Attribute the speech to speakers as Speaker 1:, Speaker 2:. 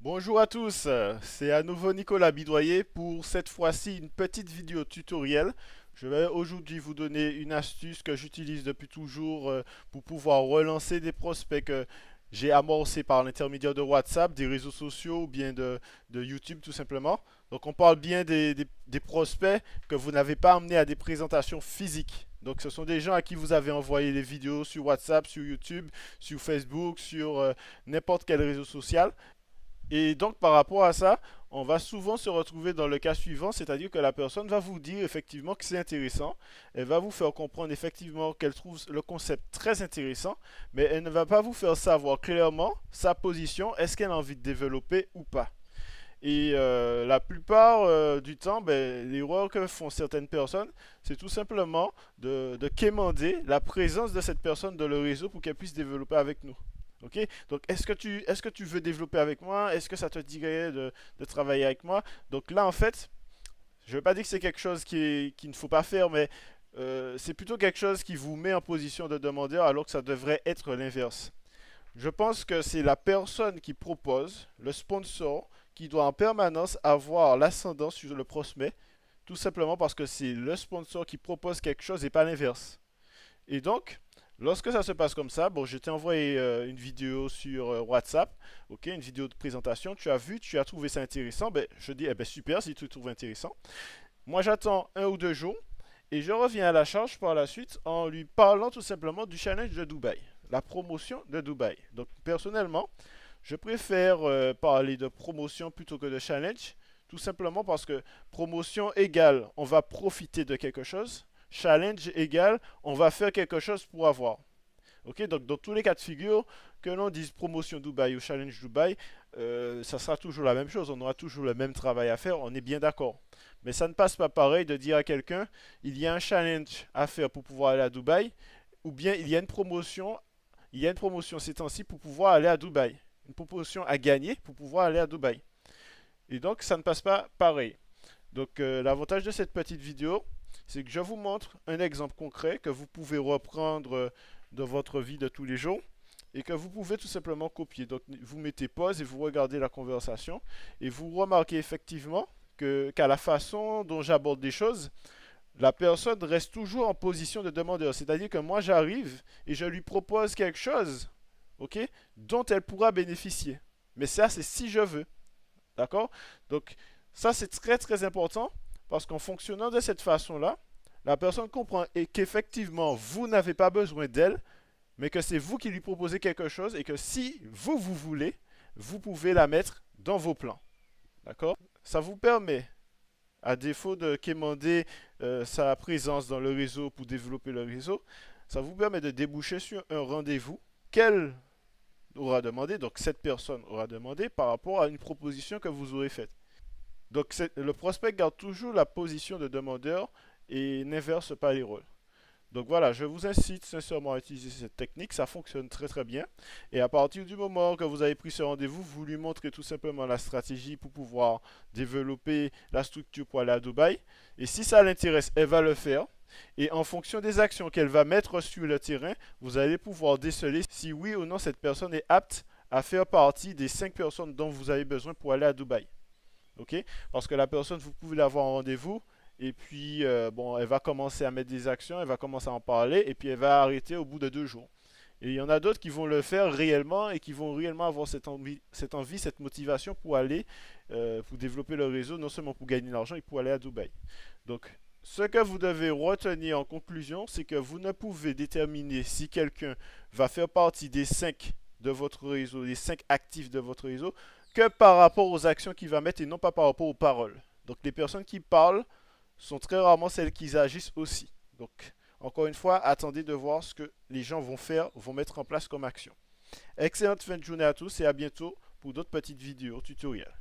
Speaker 1: Bonjour à tous, c'est à nouveau Nicolas Bidoyer pour cette fois-ci une petite vidéo tutoriel. Je vais aujourd'hui vous donner une astuce que j'utilise depuis toujours pour pouvoir relancer des prospects que j'ai amorcés par l'intermédiaire de WhatsApp, des réseaux sociaux ou bien de YouTube tout simplement. Donc on parle bien des prospects que vous n'avez pas amenés à des présentations physiques. Donc ce sont des gens à qui vous avez envoyé des vidéos sur WhatsApp, sur YouTube, sur Facebook, sur n'importe quel réseau social. Et donc, par rapport à ça, on va souvent se retrouver dans le cas suivant, c'est-à-dire que la personne va vous dire effectivement que c'est intéressant, elle va vous faire comprendre effectivement qu'elle trouve le concept très intéressant, mais elle ne va pas vous faire savoir clairement sa position, est-ce qu'elle a envie de développer ou pas. Et la plupart du temps, ben, l'erreur que font certaines personnes, c'est tout simplement de quémander la présence de cette personne dans le réseau pour qu'elle puisse développer avec nous. Ok. Donc, est-ce que tu veux développer avec moi? Est-ce que ça te dirait de travailler avec moi? Donc là, en fait, je ne veux pas dire que c'est quelque chose qu'il ne faut pas faire, mais c'est plutôt quelque chose qui vous met en position de demandeur alors que ça devrait être l'inverse. Je pense que c'est la personne qui propose, le sponsor, qui doit en permanence avoir l'ascendant sur le prospect, tout simplement parce que c'est le sponsor qui propose quelque chose et pas l'inverse. Et donc, lorsque ça se passe comme ça, bon, je t'ai envoyé une vidéo sur WhatsApp, ok, une vidéo de présentation, tu as vu, tu as trouvé ça intéressant, ben, je dis, eh ben, super si tu le trouves intéressant. Moi, j'attends 1 ou 2 jours et je reviens à la charge par la suite en lui parlant tout simplement du challenge de Dubaï, la promotion de Dubaï. Donc, personnellement, je préfère parler de promotion plutôt que de challenge, tout simplement parce que promotion égale on va profiter de quelque chose, challenge égale on va faire quelque chose pour avoir. Ok, donc dans tous les cas de figure, que l'on dise promotion Dubaï ou challenge Dubaï, ça sera toujours la même chose, on aura toujours le même travail à faire, on est bien d'accord. Mais ça ne passe pas pareil de dire à quelqu'un, il y a un challenge à faire pour pouvoir aller à Dubaï, ou bien il y a une promotion ces temps-ci pour pouvoir aller à Dubaï. Une promotion à gagner pour pouvoir aller à Dubaï. Et donc, ça ne passe pas pareil. Donc, l'avantage de cette petite vidéo, c'est que je vous montre un exemple concret que vous pouvez reprendre dans votre vie de tous les jours et que vous pouvez tout simplement copier. Donc, vous mettez pause et vous regardez la conversation et vous remarquez effectivement qu'à la façon dont j'aborde des choses, la personne reste toujours en position de demandeur. C'est-à-dire que moi, j'arrive et je lui propose quelque chose, ok, dont elle pourra bénéficier. Mais ça, c'est si je veux. D'accord? Donc, ça, c'est très, très important parce qu'en fonctionnant de cette façon-là, la personne comprend qu'effectivement, vous n'avez pas besoin d'elle, mais que c'est vous qui lui proposez quelque chose et que si vous voulez, vous pouvez la mettre dans vos plans. D'accord? Ça vous permet, à défaut de quémander sa présence dans le réseau pour développer le réseau, ça vous permet de déboucher sur un rendez-vous qu'elle aura demandé, donc cette personne aura demandé par rapport à une proposition que vous aurez faite. Donc le prospect garde toujours la position de demandeur et n'inverse pas les rôles. Donc voilà, je vous incite sincèrement à utiliser cette technique, ça fonctionne très très bien. Et à partir du moment que vous avez pris ce rendez-vous, vous lui montrez tout simplement la stratégie pour pouvoir développer la structure pour aller à Dubaï. Et si ça l'intéresse, elle va le faire. Et en fonction des actions qu'elle va mettre sur le terrain, vous allez pouvoir déceler si oui ou non cette personne est apte à faire partie des 5 personnes dont vous avez besoin pour aller à Dubaï. Ok? Parce que la personne, vous pouvez l'avoir en rendez-vous, et puis, bon, elle va commencer à mettre des actions, elle va commencer à en parler, et puis elle va arrêter au bout de 2 jours. Et il y en a d'autres qui vont le faire réellement et qui vont réellement avoir cette motivation pour aller, pour développer leur réseau, non seulement pour gagner de l'argent, et pour aller à Dubaï. Donc, ce que vous devez retenir en conclusion, c'est que vous ne pouvez déterminer si quelqu'un va faire partie des 5 de votre réseau, des 5 actifs de votre réseau, que par rapport aux actions qu'il va mettre et non pas par rapport aux paroles. Donc, les personnes qui parlent sont très rarement celles qui agissent aussi. Donc, encore une fois, attendez de voir ce que les gens vont faire, vont mettre en place comme action. Excellente fin de journée à tous et à bientôt pour d'autres petites vidéos tutoriels.